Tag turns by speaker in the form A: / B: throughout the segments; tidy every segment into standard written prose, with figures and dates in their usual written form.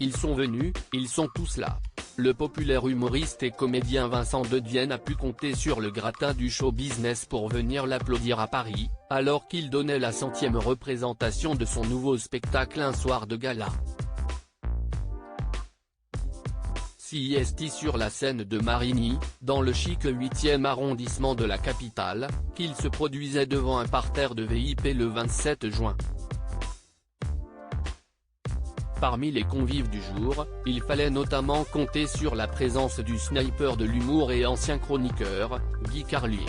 A: Ils sont venus, ils sont tous là. Le populaire humoriste et comédien Vincent de Dienne a pu compter sur le gratin du show business pour venir l'applaudir à Paris, alors qu'il donnait la 100e représentation de son nouveau spectacle un soir de gala. CIST sur la scène de Marigny, dans le chic 8e arrondissement de la capitale, qu'il se produisait devant un parterre de VIP le 27 juin. Parmi les convives du jour, il fallait notamment compter sur la présence du sniper de l'humour et ancien chroniqueur, Guy Carlier.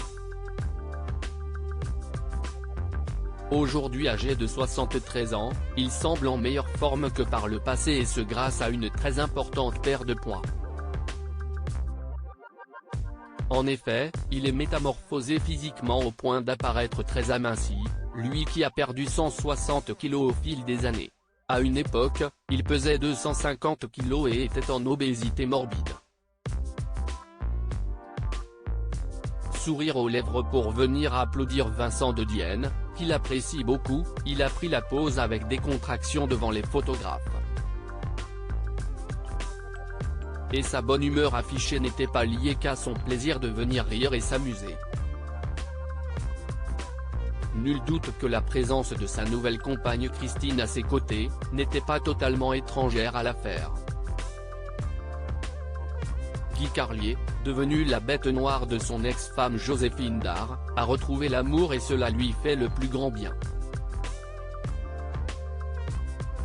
A: Aujourd'hui âgé de 73 ans, il semble en meilleure forme que par le passé et ce grâce à une très importante perte de poids. En effet, il est métamorphosé physiquement au point d'apparaître très aminci, lui qui a perdu 160 kg au fil des années. À une époque, il pesait 250 kg et était en obésité morbide. Sourire aux lèvres pour venir applaudir Vincent de Dienne, qu'il apprécie beaucoup, il a pris la pose avec décontraction devant les photographes. Et sa bonne humeur affichée n'était pas liée qu'à son plaisir de venir rire et s'amuser. Nul doute que la présence de sa nouvelle compagne Christine à ses côtés, n'était pas totalement étrangère à l'affaire. Guy Carlier, devenu la bête noire de son ex-femme Joséphine Dar, a retrouvé l'amour et cela lui fait le plus grand bien.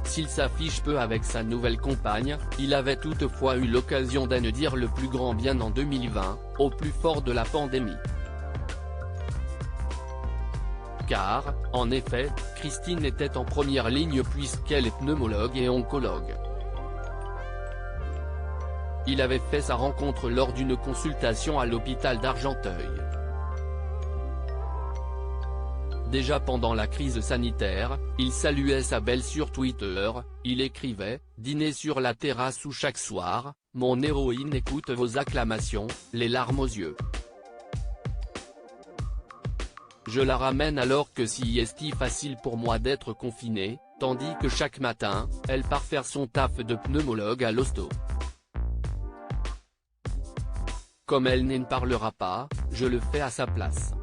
A: S'il s'affiche peu avec sa nouvelle compagne, il avait toutefois eu l'occasion d'en dire le plus grand bien en 2020, au plus fort de la pandémie. Car, en effet, Christine était en première ligne puisqu'elle est pneumologue et oncologue. Il avait fait sa rencontre lors d'une consultation à l'hôpital d'Argenteuil. Déjà pendant la crise sanitaire, il saluait sa belle sur Twitter, il écrivait « Dîner sur la terrasse où chaque soir, mon héroïne écoute vos acclamations, les larmes aux yeux. Je la ramène alors que si est facile pour moi d'être confiné, tandis que chaque matin, elle part faire son taf de pneumologue à l'hosto. Comme elle ne parlera pas, je le fais à sa place. »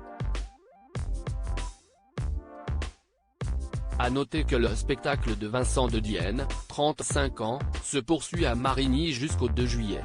A: À noter que le spectacle de Vincent de Dienne, 35 ans, se poursuit à Marigny jusqu'au 2 juillet.